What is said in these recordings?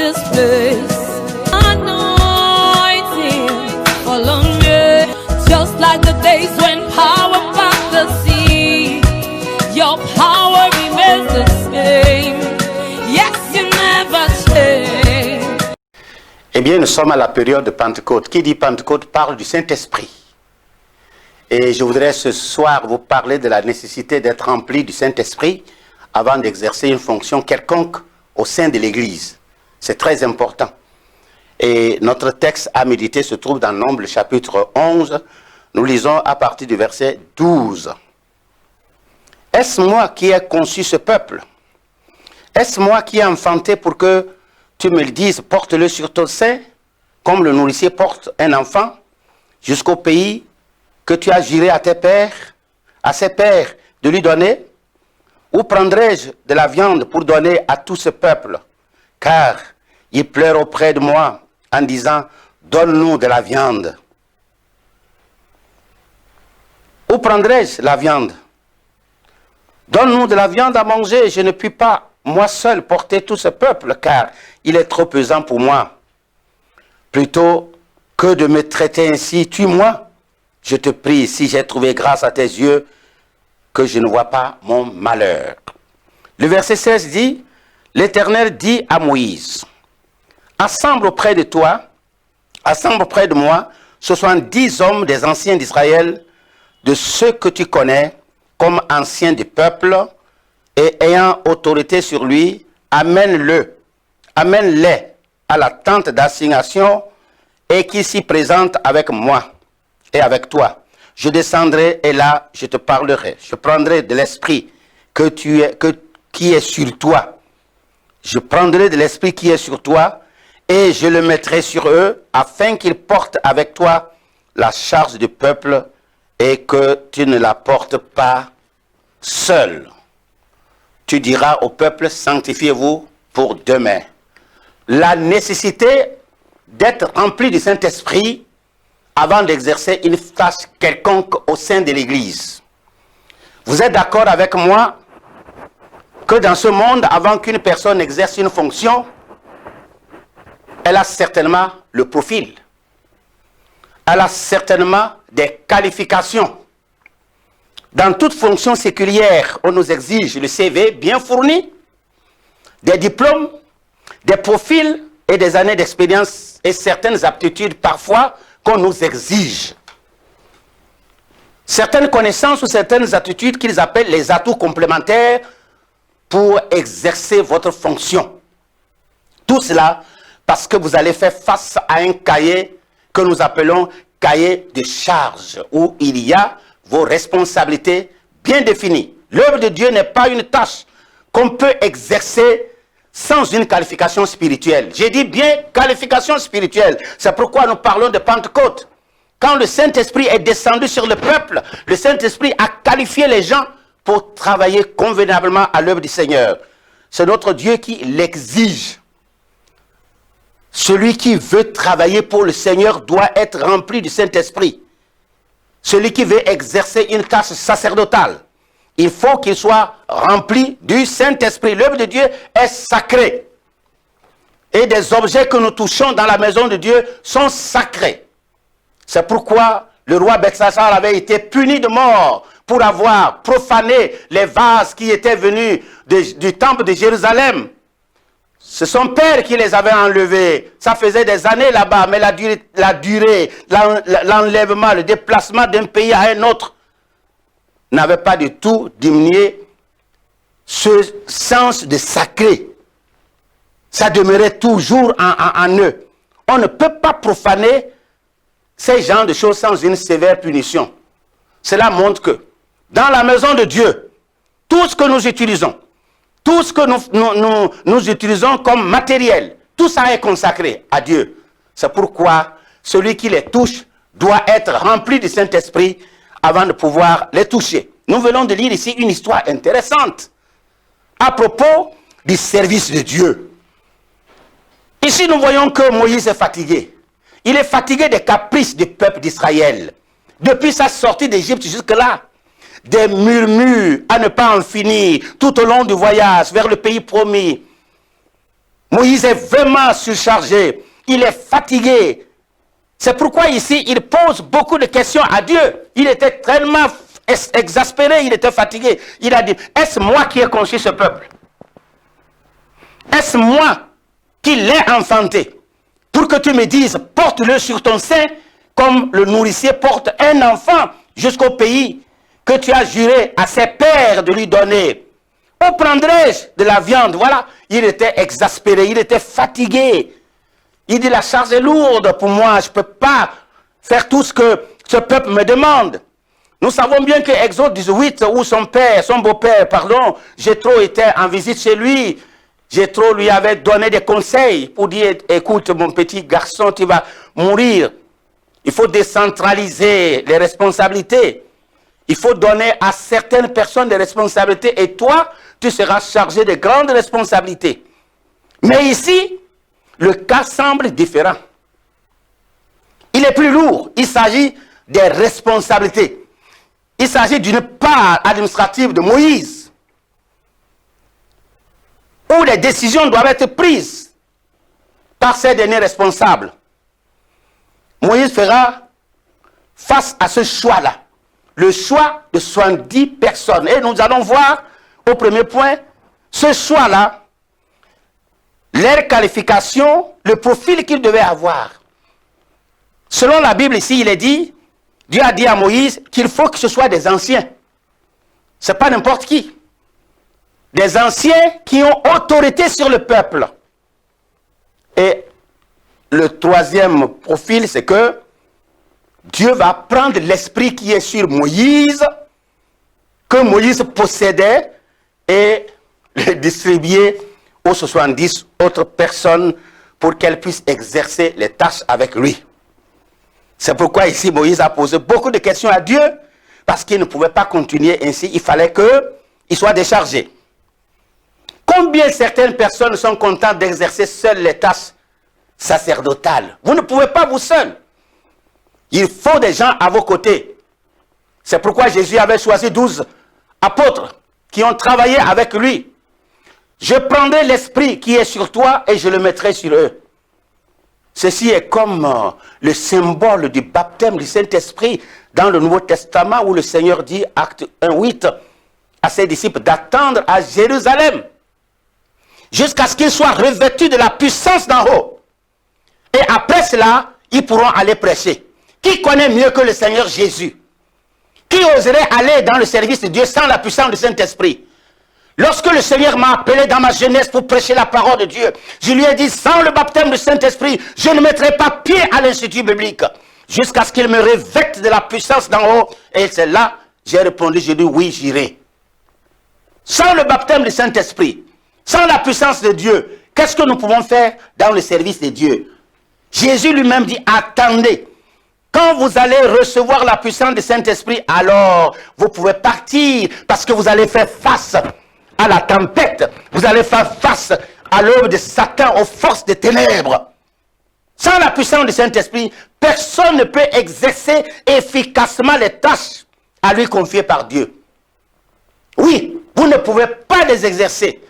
this place. Anointing, follow me. Just like the days when power parted the sea, your power remains the same. Yes, you never change. Eh bien, nous sommes à la période de Pentecôte. Qui dit Pentecôte parle du Saint-Esprit. Et je voudrais ce soir vous parler de la nécessité d'être rempli du Saint-Esprit avant d'exercer une fonction quelconque au sein de l'Église. C'est très important. Et notre texte à méditer se trouve dans Nombre chapitre 11. Nous lisons à partir du verset 12. Est-ce moi qui ai conçu ce peuple? Est-ce moi qui ai enfanté pour que tu me le dises, porte-le sur ton sein, comme le nourricier porte un enfant, jusqu'au pays que tu as juré à tes pères, à ses pères, de lui donner? Ou prendrai-je de la viande pour donner à tout ce peuple? Car il pleure auprès de moi en disant, donne-nous de la viande. Où prendrai-je la viande? Donne-nous de la viande à manger, je ne puis pas, moi seul, porter tout ce peuple, car il est trop pesant pour moi. Plutôt que de me traiter ainsi, tue-moi. Je te prie, si j'ai trouvé grâce à tes yeux, que je ne vois pas mon malheur. Le verset 16 dit, l'Éternel dit à Moïse, assemble auprès de toi, assemble auprès de moi, 70 hommes des anciens d'Israël, de ceux que tu connais, comme anciens du peuple, et ayant autorité sur lui, amène-les à la tente d'assignation, et qui s'y présente avec moi et avec toi. Je descendrai et là, je te parlerai. Je prendrai de l'esprit qui est sur toi. Je prendrai de l'esprit qui est sur toi et je le mettrai sur eux afin qu'ils portent avec toi la charge du peuple et que tu ne la portes pas seul. Tu diras au peuple, sanctifiez-vous pour demain. La nécessité d'être rempli du Saint-Esprit avant d'exercer une tâche quelconque au sein de l'Église. Vous êtes d'accord avec moi que dans ce monde, avant qu'une personne exerce une fonction, elle a certainement le profil. Elle a certainement des qualifications. Dans toute fonction séculière, on nous exige le CV bien fourni, des diplômes, des profils et des années d'expérience et certaines aptitudes parfois qu'on nous exige. Certaines connaissances ou certaines attitudes qu'ils appellent les atouts complémentaires pour exercer votre fonction. Tout cela parce que vous allez faire face à un cahier que nous appelons cahier de charge, où il y a vos responsabilités bien définies. L'œuvre de Dieu n'est pas une tâche qu'on peut exercer sans une qualification spirituelle. J'ai dit bien qualification spirituelle. C'est pourquoi nous parlons de Pentecôte. Quand le Saint-Esprit est descendu sur le peuple, le Saint-Esprit a qualifié les gens pour travailler convenablement à l'œuvre du Seigneur. C'est notre Dieu qui l'exige. Celui qui veut travailler pour le Seigneur doit être rempli du Saint-Esprit. Celui qui veut exercer une tâche sacerdotale, il faut qu'il soit rempli du Saint-Esprit. L'œuvre de Dieu est sacrée. Et des objets que nous touchons dans la maison de Dieu sont sacrés. C'est pourquoi le roi Belshazzar avait été puni de mort pour avoir profané les vases qui étaient venus du temple de Jérusalem. C'est son père qui les avait enlevés. Ça faisait des années là-bas, mais la durée, l'enlèvement, le déplacement d'un pays à un autre n'avait pas du tout diminué ce sens de sacré. Ça demeurait toujours en eux. On ne peut pas profaner ces genres de choses sans une sévère punition. Cela montre que dans la maison de Dieu, tout ce que nous utilisons, tout ce que nous utilisons comme matériel, tout ça est consacré à Dieu. C'est pourquoi celui qui les touche doit être rempli du Saint-Esprit avant de pouvoir les toucher. Nous venons de lire ici une histoire intéressante à propos du service de Dieu. Ici, nous voyons que Moïse est fatigué. Il est fatigué des caprices du peuple d'Israël. Depuis sa sortie d'Égypte jusque-là, des murmures à ne pas en finir tout au long du voyage vers le pays promis. Moïse est vraiment surchargé. Il est fatigué. C'est pourquoi ici, il pose beaucoup de questions à Dieu. Il était tellement exaspéré, il était fatigué. Il a dit, est-ce moi qui ai conçu ce peuple? Est-ce moi qui l'ai enfanté? Pour que tu me dises, porte-le sur ton sein, comme le nourricier porte un enfant jusqu'au pays que tu as juré à ses pères de lui donner. Où prendrai-je de la viande? Voilà, il était exaspéré, il était fatigué. Il dit, la charge est lourde pour moi, je ne peux pas faire tout ce que ce peuple me demande. Nous savons bien que Exode 18, où son beau-père, Jéthro était en visite chez lui. Jéthro lui avait donné des conseils pour dire, écoute mon petit garçon, tu vas mourir. Il faut décentraliser les responsabilités. Il faut donner à certaines personnes des responsabilités et toi, tu seras chargé de grandes responsabilités. Mais ici, le cas semble différent. Il est plus lourd. Il s'agit des responsabilités. Il s'agit d'une part administrative de Moïse, où les décisions doivent être prises par ces derniers responsables. Moïse fera face à ce choix-là, le choix de 70 personnes. Et nous allons voir au premier point, ce choix-là, leur qualification, le profil qu'ils devaient avoir. Selon la Bible ici, il est dit, Dieu a dit à Moïse qu'il faut que ce soit des anciens. Ce n'est pas n'importe qui. Des anciens qui ont autorité sur le peuple. Et le troisième profil, c'est que Dieu va prendre l'esprit qui est sur Moïse, que Moïse possédait, et le distribuer aux 70 autres personnes pour qu'elles puissent exercer les tâches avec lui. C'est pourquoi ici Moïse a posé beaucoup de questions à Dieu, parce qu'il ne pouvait pas continuer ainsi, il fallait qu'il soit déchargé. Combien certaines personnes sont contentes d'exercer seules les tâches sacerdotales? Vous ne pouvez pas vous seul. Il faut des gens à vos côtés. C'est pourquoi Jésus avait choisi 12 apôtres qui ont travaillé avec lui. Je prendrai l'esprit qui est sur toi et je le mettrai sur eux. Ceci est comme le symbole du baptême du Saint-Esprit dans le Nouveau Testament où le Seigneur dit, acte 1:8, à ses disciples d'attendre à Jérusalem jusqu'à ce qu'ils soient revêtus de la puissance d'en haut. Et après cela, ils pourront aller prêcher. Qui connaît mieux que le Seigneur Jésus? Qui oserait aller dans le service de Dieu sans la puissance du Saint-Esprit? Lorsque le Seigneur m'a appelé dans ma jeunesse pour prêcher la parole de Dieu, je lui ai dit, sans le baptême du Saint-Esprit, je ne mettrai pas pied à l'institut biblique, jusqu'à ce qu'il me revête de la puissance d'en haut. Et c'est là, j'ai répondu, j'ai dit, oui, j'irai. Sans le baptême du Saint-Esprit, sans la puissance de Dieu, qu'est-ce que nous pouvons faire dans le service de Dieu? Jésus lui-même dit, attendez. Quand vous allez recevoir la puissance du Saint-Esprit, alors vous pouvez partir parce que vous allez faire face à la tempête. Vous allez faire face à l'œuvre de Satan, aux forces des ténèbres. Sans la puissance du Saint-Esprit, personne ne peut exercer efficacement les tâches à lui confiées par Dieu. Oui, vous ne pouvez pas les exercer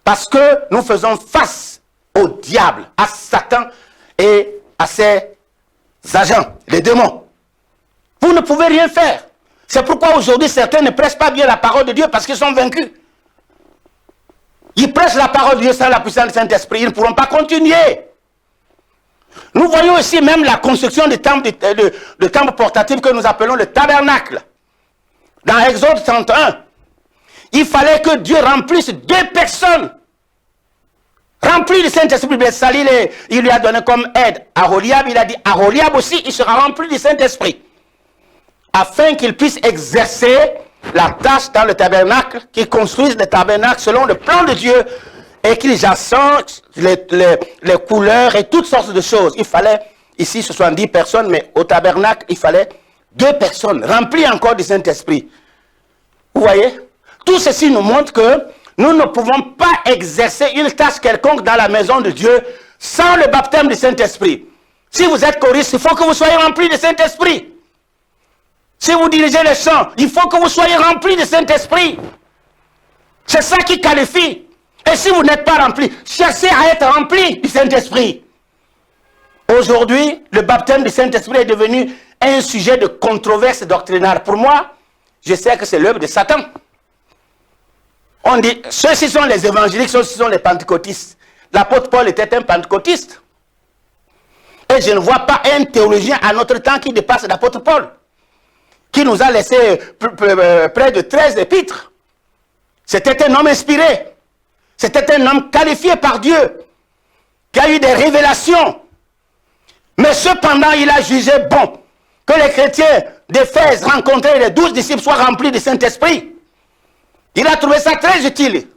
parce que nous faisons face au diable, à Satan et à ses agents, les démons. Vous ne pouvez rien faire. C'est pourquoi aujourd'hui certains ne prêchent pas bien la parole de Dieu parce qu'ils sont vaincus. Ils prêchent la parole de Dieu sans la puissance du Saint-Esprit. Ils ne pourront pas continuer. Nous voyons ici même la construction du temple, de temple portatif que nous appelons le tabernacle. Dans Exode 31, il fallait que Dieu remplisse 2 personnes rempli du Saint-Esprit. Il lui a donné comme aide Aholiab. Il a dit, Aholiab aussi, il sera rempli du Saint-Esprit. Afin qu'il puisse exercer la tâche dans le tabernacle, qu'il construise le tabernacle selon le plan de Dieu et qu'il assemble les couleurs et toutes sortes de choses. Il fallait, ici, 70 personnes, mais au tabernacle, il fallait 2 personnes remplies encore du Saint-Esprit. Vous voyez? Tout ceci nous montre que nous ne pouvons pas exercer une tâche quelconque dans la maison de Dieu sans le baptême du Saint-Esprit. Si vous êtes choriste, il faut que vous soyez remplis du Saint-Esprit. Si vous dirigez les chants, il faut que vous soyez remplis du Saint-Esprit. C'est ça qui qualifie. Et si vous n'êtes pas rempli, cherchez à être rempli du Saint-Esprit. Aujourd'hui, le baptême du Saint-Esprit est devenu un sujet de controverse doctrinale. Pour moi, je sais que c'est l'œuvre de Satan. On dit, ceux-ci sont les évangéliques, ceux-ci sont les pentecôtistes. L'apôtre Paul était un pentecôtiste. Et je ne vois pas un théologien à notre temps qui dépasse l'apôtre Paul, qui nous a laissé près de 13 épîtres. C'était un homme inspiré. C'était un homme qualifié par Dieu, qui a eu des révélations. Mais cependant, il a jugé bon que les chrétiens d'Éphèse rencontrés, les 12 disciples, soient remplis du Saint-Esprit. Il a trouvé ça très utile.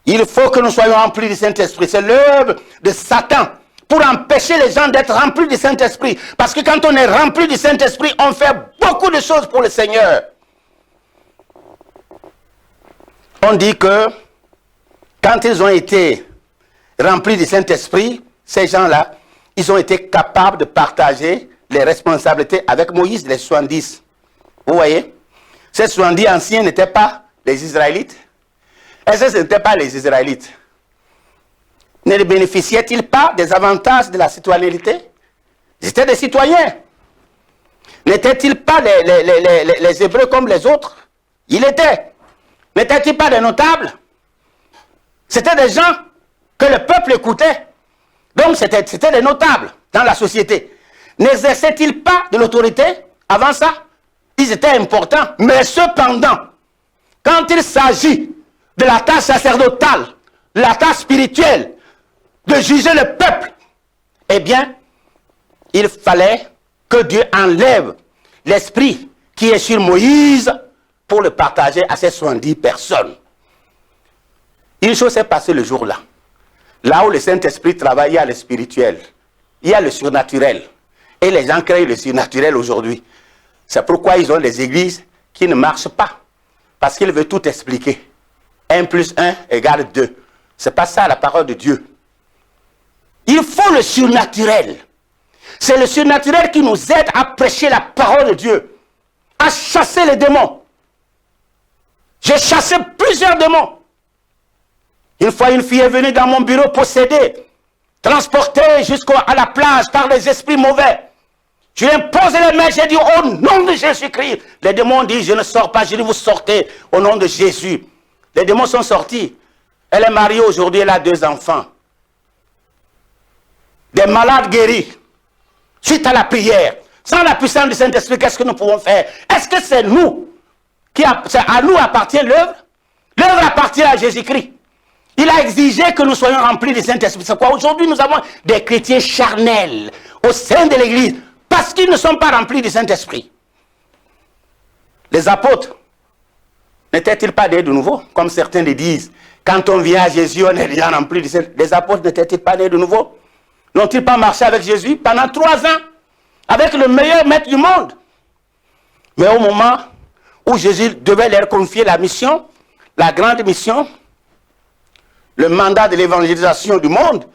Il faut que nous soyons remplis du Saint-Esprit. C'est l'œuvre de Satan pour empêcher les gens d'être remplis du Saint-Esprit. Parce que quand on est rempli du Saint-Esprit, on fait beaucoup de choses pour le Seigneur. On dit que quand ils ont été remplis du Saint-Esprit, ces gens-là, ils ont été capables de partager les responsabilités avec Moïse, les 70. Vous voyez? Ces 70 anciens n'étaient pas les Israélites. Est-ce que ce n'étaient pas les Israélites? Ne bénéficiaient-ils pas des avantages de la citoyenneté? Ils étaient des citoyens. N'étaient-ils pas les Hébreux comme les autres? Ils l'étaient. N'étaient-ils pas des notables? C'était des gens que le peuple écoutait. Donc c'était des notables dans la société. N'exerçaient-ils pas de l'autorité avant ça? Ils étaient importants. Mais cependant, quand il s'agit de la tâche sacerdotale, de la tâche spirituelle, de juger le peuple, eh bien, il fallait que Dieu enlève l'esprit qui est sur Moïse pour le partager à ces 70 personnes. Une chose s'est passée le jour-là. Là où le Saint-Esprit travaille, il y a le spirituel, il y a le surnaturel. Et les gens créent le surnaturel aujourd'hui. C'est pourquoi ils ont des églises qui ne marchent pas. Parce qu'ils veulent tout expliquer. 1 plus 1 égale 2. Ce n'est pas ça la parole de Dieu. Il faut le surnaturel. C'est le surnaturel qui nous aide à prêcher la parole de Dieu. À chasser les démons. J'ai chassé plusieurs démons. Une fois, une fille est venue dans mon bureau possédée, transportée jusqu'à la plage par les esprits mauvais. Je lui ai posé les mains, j'ai dit au nom de Jésus-Christ. Les démons disent, je ne sors pas, je dis vous sortez au nom de Jésus. Les démons sont sortis. Elle est mariée aujourd'hui, elle a 2 enfants. Des malades guéris, suite à la prière. Sans la puissance du Saint-Esprit, qu'est-ce que nous pouvons faire? Est-ce que c'est nous, à nous appartient l'œuvre? L'œuvre appartient à Jésus-Christ. Il a exigé que nous soyons remplis du Saint-Esprit. C'est quoi? Aujourd'hui, nous avons des chrétiens charnels au sein de l'Église parce qu'ils ne sont pas remplis du Saint-Esprit. Les apôtres n'étaient-ils pas nés de nouveau? Comme certains le disent. Quand on vient à Jésus, on est déjà rempli du Saint-Esprit. Les apôtres n'étaient-ils pas nés de nouveau? N'ont-ils pas marché avec Jésus pendant 3 ans? Avec le meilleur maître du monde? Mais au moment où Jésus devait leur confier la mission, la grande mission, le mandat de l'évangélisation du monde,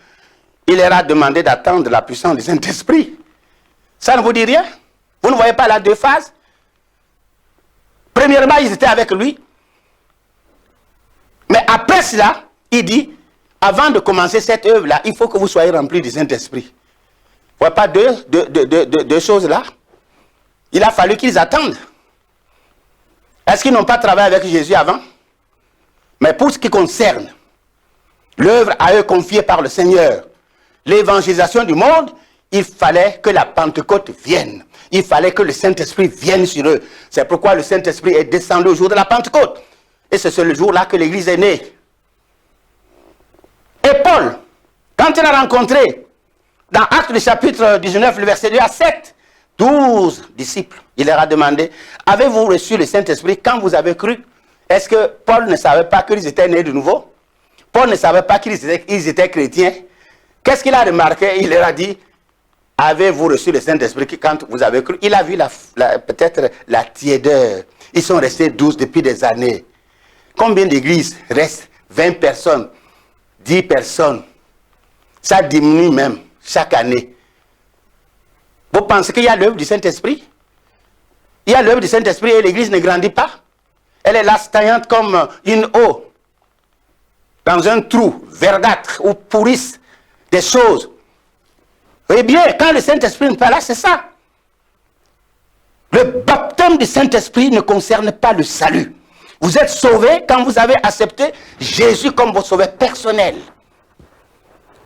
il leur a demandé d'attendre la puissance du Saint-Esprit. Ça ne vous dit rien? Vous ne voyez pas là 2 phases? Premièrement, ils étaient avec lui. Mais après cela, il dit, avant de commencer cette œuvre-là, il faut que vous soyez remplis du Saint-Esprit. Vous ne voyez pas deux choses là? Il a fallu qu'ils attendent. Est-ce qu'ils n'ont pas travaillé avec Jésus avant? Mais pour ce qui concerne l'œuvre à eux confiée par le Seigneur, l'évangélisation du monde, il fallait que la Pentecôte vienne. Il fallait que le Saint-Esprit vienne sur eux. C'est pourquoi le Saint-Esprit est descendu au jour de la Pentecôte. Et c'est le jour-là que l'Église est née. Et Paul, quand il a rencontré, dans Actes du chapitre 19, le verset 2 à 7, 12 disciples, il leur a demandé, avez-vous reçu le Saint-Esprit quand vous avez cru? Est-ce que Paul ne savait pas qu'ils étaient nés de nouveau? Paul ne savait pas qu'ils étaient chrétiens. Qu'est-ce qu'il a remarqué? Il leur a dit, avez-vous reçu le Saint-Esprit quand vous avez cru? Il a vu peut-être la tiédeur. Ils sont restés 12 depuis des années. Combien d'églises restent? 20 personnes, 10 personnes. Ça diminue même chaque année. Vous pensez qu'il y a l'œuvre du Saint-Esprit? Il y a l'œuvre du Saint-Esprit et l'église ne grandit pas. Elle est là, stagnante comme une eau. dans un trou verdâtre où pourrissent des choses. Eh bien, quand le Saint-Esprit n'est pas là, c'est ça. Le baptême du Saint-Esprit ne concerne pas le salut. Vous êtes sauvés quand vous avez accepté Jésus comme votre sauveur personnel.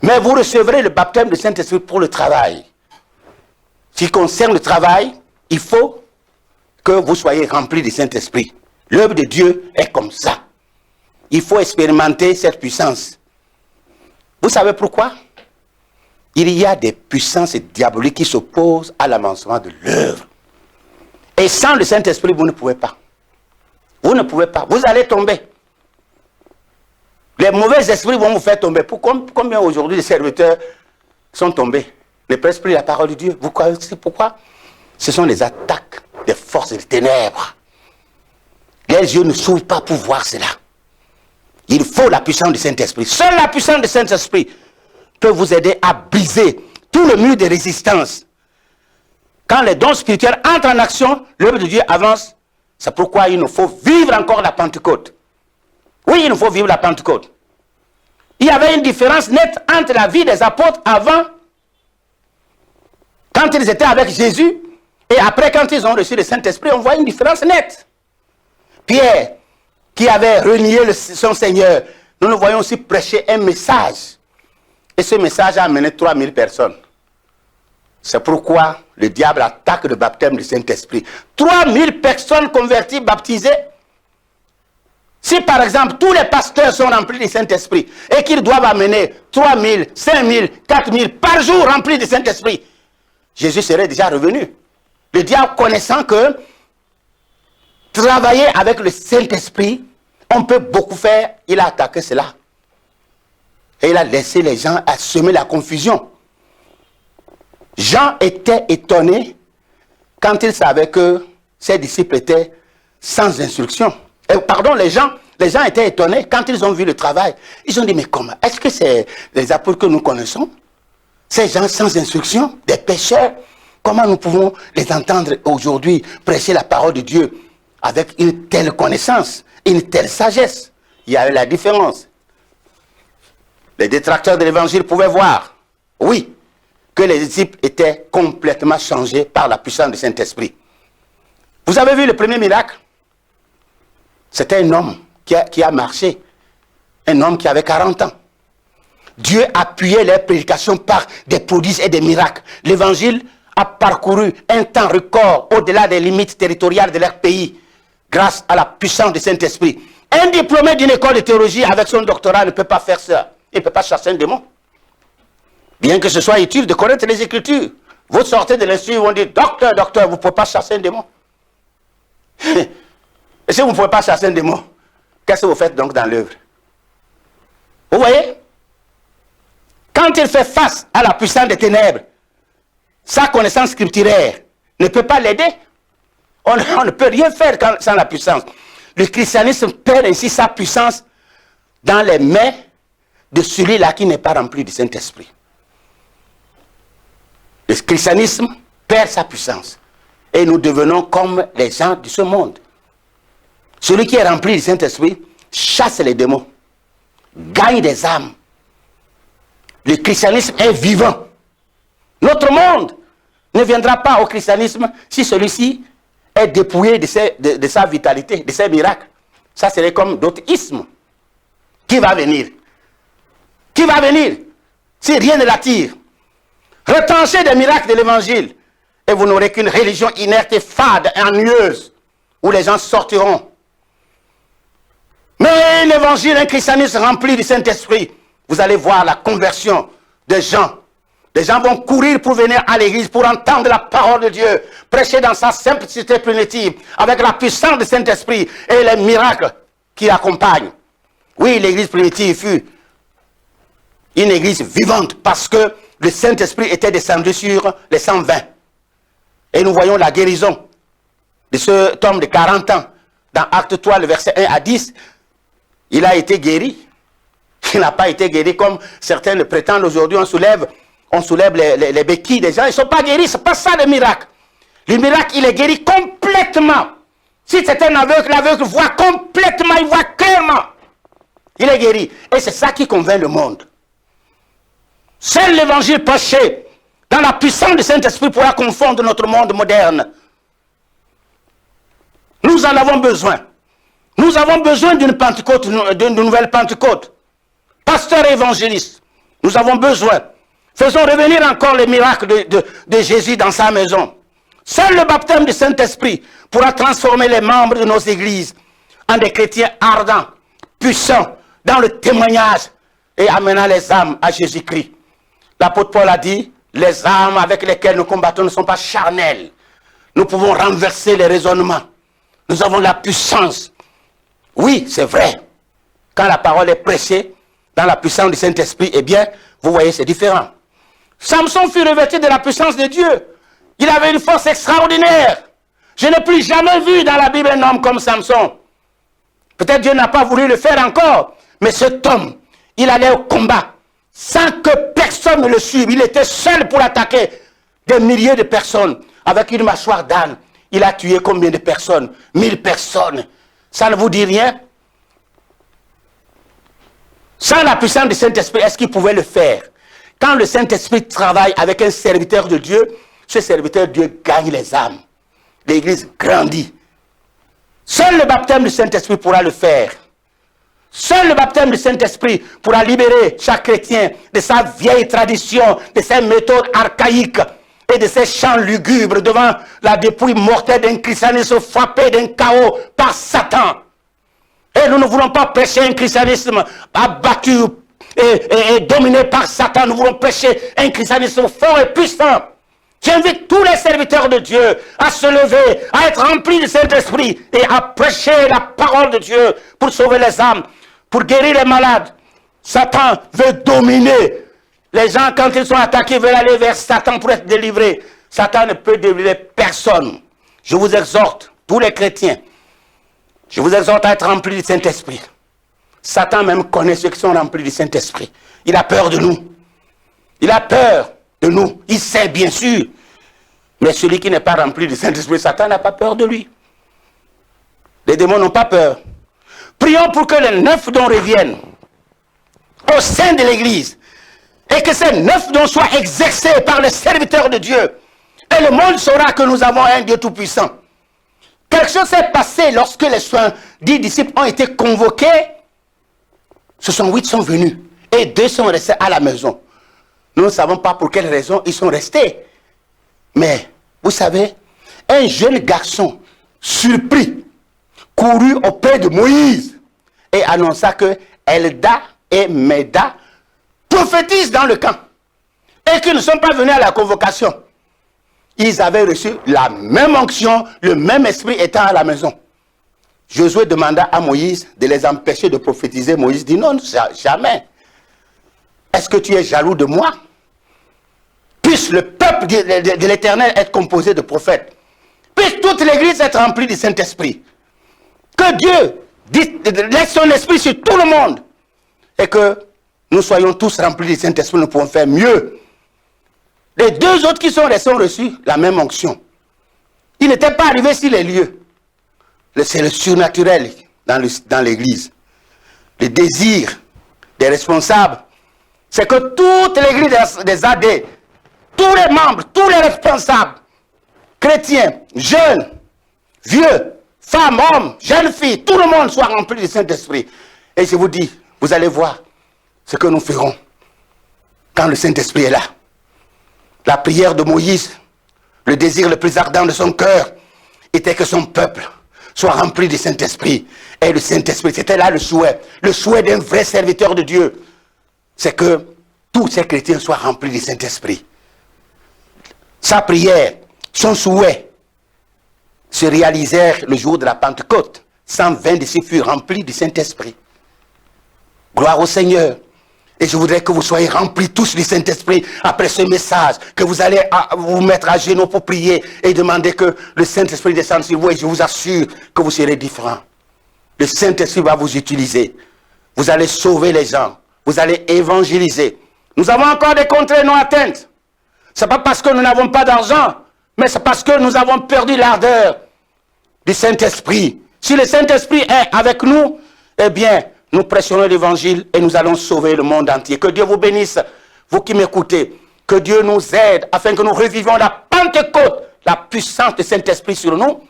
Mais vous recevrez le baptême du Saint-Esprit pour le travail. Ce qui concerne le travail, il faut que vous soyez remplis du Saint-Esprit. L'œuvre de Dieu est comme ça. Il faut expérimenter cette puissance. Vous savez pourquoi? Il y a des puissances diaboliques qui s'opposent à l'avancement de l'œuvre. Et sans le Saint-Esprit, vous ne pouvez pas. Vous ne pouvez pas. Vous allez tomber. Les mauvais esprits vont vous faire tomber. Combien aujourd'hui les serviteurs sont tombés? Ne prêchent plus la parole de Dieu. Vous savez pourquoi? Ce sont les attaques des forces des ténèbres. Les yeux ne s'ouvrent pas pour voir cela. Il faut la puissance du Saint-Esprit. Seule la puissance du Saint-Esprit peut vous aider à briser tout le mur de résistance. Quand les dons spirituels entrent en action, l'œuvre de Dieu avance. C'est pourquoi il nous faut vivre encore la Pentecôte. Oui, il nous faut vivre la Pentecôte. Il y avait une différence nette entre la vie des apôtres avant, quand ils étaient avec Jésus, et après, quand ils ont reçu le Saint-Esprit, on voit une différence nette. Pierre, qui avait renié son Seigneur, nous le voyons aussi prêcher un message. Et ce message a amené 3000 personnes. C'est pourquoi le diable attaque le baptême du Saint-Esprit. 3000 personnes converties, baptisées. Si par exemple tous les pasteurs sont remplis du Saint-Esprit et qu'ils doivent amener 3000, 5000, 4000 par jour remplis du Saint-Esprit, Jésus serait déjà revenu. Le diable, connaissant que travailler avec le Saint-Esprit, on peut beaucoup faire, il a attaqué cela. Et il a laissé les gens à semer la confusion. Jean était étonné quand il savait que ses disciples étaient sans instruction. Pardon, les gens étaient étonnés quand ils ont vu le travail. Ils ont dit, mais comment? Est-ce que c'est les apôtres que nous connaissons? Ces gens sans instruction, des pécheurs, comment nous pouvons les entendre aujourd'hui prêcher la parole de Dieu avec une telle connaissance, une telle sagesse? Il y avait la différence. Les détracteurs de l'évangile pouvaient voir, oui, que les disciples étaient complètement changés par la puissance du Saint-Esprit. Vous avez vu le premier miracle? C'était un homme qui a marché, un homme qui avait 40 ans. Dieu appuyait leurs prédications par des prodiges et des miracles. L'évangile a parcouru un temps record au-delà des limites territoriales de leur pays grâce à la puissance du Saint-Esprit. Un diplômé d'une école de théologie avec son doctorat ne peut pas faire ça. Il ne peut pas chasser un démon. Bien que ce soit utile de connaître les Écritures. Vous sortez de l'institut, ils vont dire, docteur, vous ne pouvez pas chasser un démon. Et si vous ne pouvez pas chasser un démon, qu'est-ce que vous faites donc dans l'œuvre? Vous voyez? Quand il fait face à la puissance des ténèbres, sa connaissance scripturaire ne peut pas l'aider. On ne peut rien faire sans la puissance. Le christianisme perd ainsi sa puissance dans les mains de celui-là qui n'est pas rempli du Saint-Esprit. Le christianisme perd sa puissance. Et nous devenons comme les gens de ce monde. Celui qui est rempli du Saint-Esprit chasse les démons, gagne des âmes. Le christianisme est vivant. Notre monde ne viendra pas au christianisme si celui-ci est dépouillé de sa vitalité, de ses miracles. Ça serait comme d'autres ismes. Qui va venir? Qui va venir si rien ne l'attire? Retranchez des miracles de l'évangile et vous n'aurez qu'une religion inerte et fade et ennuyeuse où les gens sortiront. Mais l'évangile, un christianisme rempli du Saint-Esprit, vous allez voir la conversion des gens. Les gens vont courir pour venir à l'église, pour entendre la parole de Dieu, prêcher dans sa simplicité primitive, avec la puissance du Saint-Esprit et les miracles qui l'accompagnent. Oui, l'église primitive fut une église vivante parce que le Saint-Esprit était descendu sur les 120. Et nous voyons la guérison de cet homme de 40 ans. Dans Acte 3, le verset 1 à 10, il a été guéri. Il n'a pas été guéri comme certains le prétendent aujourd'hui. On soulève les béquilles des gens. Ils ne sont pas guéris. Ce n'est pas ça le miracle. Le miracle, il est guéri complètement. Si c'est un aveugle, l'aveugle voit complètement, il voit clairement. Il est guéri. Et c'est ça qui convainc le monde. Seul l'évangile prêché dans la puissance du Saint-Esprit pourra confondre notre monde moderne. Nous en avons besoin. Nous avons besoin d'une Pentecôte, d'une nouvelle Pentecôte. Pasteur et évangéliste, nous avons besoin. Faisons revenir encore les miracles de Jésus dans sa maison. Seul le baptême du Saint-Esprit pourra transformer les membres de nos églises en des chrétiens ardents, puissants, dans le témoignage et amenant les âmes à Jésus-Christ. L'apôtre Paul a dit, les âmes avec lesquelles nous combattons ne sont pas charnelles. Nous pouvons renverser les raisonnements. Nous avons la puissance. Oui, c'est vrai. Quand la parole est prêchée dans la puissance du Saint-Esprit, eh bien, vous voyez, c'est différent. Samson fut revêtu de la puissance de Dieu. Il avait une force extraordinaire. Je n'ai plus jamais vu dans la Bible un homme comme Samson. Peut-être Dieu n'a pas voulu le faire encore. Mais cet homme, il allait au combat sans que personne ne le suive. Il était seul pour attaquer des milliers de personnes. Avec une mâchoire d'âne, il a tué combien de personnes? 1000 personnes. Ça ne vous dit rien? Sans la puissance du Saint-Esprit, est-ce qu'il pouvait le faire? Quand le Saint-Esprit travaille avec un serviteur de Dieu, ce serviteur de Dieu gagne les âmes. L'Église grandit. Seul le baptême du Saint-Esprit pourra le faire. Seul le baptême du Saint-Esprit pourra libérer chaque chrétien de sa vieille tradition, de ses méthodes archaïques et de ses chants lugubres devant la dépouille mortelle d'un christianisme frappé d'un chaos par Satan. Et nous ne voulons pas prêcher un christianisme abattu et dominé par Satan. Nous voulons prêcher un christianisme fort et puissant. J'invite tous les serviteurs de Dieu à se lever, à être remplis du Saint-Esprit et à prêcher la parole de Dieu pour sauver les âmes, pour guérir les malades. Satan veut dominer. Les gens, quand ils sont attaqués, veulent aller vers Satan pour être délivrés. Satan ne peut délivrer personne. Je vous exhorte, tous les chrétiens, je vous exhorte à être remplis du Saint-Esprit. Satan même connaît ceux qui sont remplis du Saint-Esprit. Il a peur de nous. Il a peur de nous. Il sait bien sûr. Mais celui qui n'est pas rempli du Saint-Esprit, Satan n'a pas peur de lui. Les démons n'ont pas peur. Prions pour que les 9 dons reviennent au sein de l'Église. Et que ces 9 dons soient exercés par les serviteurs de Dieu. Et le monde saura que nous avons un Dieu tout-puissant. Quelque chose s'est passé lorsque les 70 disciples ont été convoqués. Ce sont 8 sont venus. Et 2 sont restés à la maison. Nous ne savons pas pour quelle raison ils sont restés. Mais, vous savez, un jeune garçon surpris courut auprès de Moïse et annonça que Elda et Meda prophétisent dans le camp et qu'ils ne sont pas venus à la convocation. Ils avaient reçu la même onction, le même esprit étant à la maison. Josué demanda à Moïse de les empêcher de prophétiser. Moïse dit non, jamais. Est-ce que tu es jaloux de moi? Puisse le peuple de l'Éternel être composé de prophètes. Puisse toute l'Église être remplie du Saint-Esprit. Que Dieu laisse son esprit sur tout le monde. Et que nous soyons tous remplis du Saint-Esprit, nous pouvons faire mieux. Les 2 autres qui sont restés ont reçu la même onction. Ils n'étaient pas arrivés sur les lieux. C'est le surnaturel dans l'Église. Le désir des responsables, c'est que toute l'Église des AD, tous les membres, tous les responsables, chrétiens, jeunes, vieux, femmes, hommes, jeunes filles, tout le monde soit rempli du Saint-Esprit. Et je vous dis, vous allez voir ce que nous ferons quand le Saint-Esprit est là. La prière de Moïse, le désir le plus ardent de son cœur, était que son peuple soit rempli du Saint-Esprit. Et le Saint-Esprit, c'était là le souhait d'un vrai serviteur de Dieu. C'est que tous ces chrétiens soient remplis du Saint-Esprit. Sa prière, son souhait, se réalisèrent le jour de la Pentecôte. 120 disciples furent remplis du Saint-Esprit. Gloire au Seigneur. Et je voudrais que vous soyez remplis tous du Saint-Esprit après ce message, que vous allez vous mettre à genoux pour prier et demander que le Saint-Esprit descende sur vous. Et je vous assure que vous serez différents. Le Saint-Esprit va vous utiliser. Vous allez sauver les gens. Vous allez évangéliser. Nous avons encore des contrées non atteintes. Ce n'est pas parce que nous n'avons pas d'argent, mais c'est parce que nous avons perdu l'ardeur du Saint-Esprit. Si le Saint-Esprit est avec nous, eh bien, nous prêcherons l'évangile et nous allons sauver le monde entier. Que Dieu vous bénisse, vous qui m'écoutez. Que Dieu nous aide afin que nous revivions la Pentecôte, la puissance du Saint-Esprit sur nous,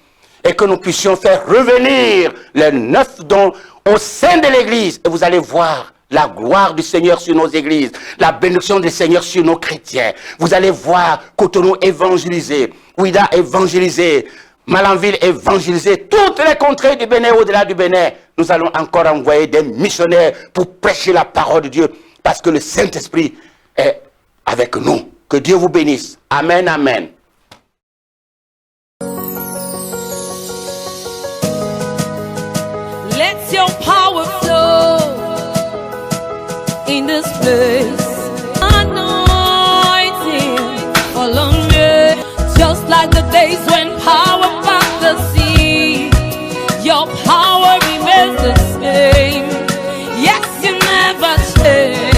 et que nous puissions faire revenir les 9 dons au sein de l'Église. Et vous allez voir la gloire du Seigneur sur nos églises, la bénédiction du Seigneur sur nos chrétiens. Vous allez voir Cotonou évangélisé, Ouida évangélisé, Malanville évangélisé, toutes les contrées du Bénin, au-delà du Bénin. Nous allons encore envoyer des missionnaires pour prêcher la parole de Dieu, parce que le Saint-Esprit est avec nous. Que Dieu vous bénisse. Amen, amen. Let your power flow in this place. Anointing fall on me, just like the days when power part the sea. Your power remains the same. Yes, you never change.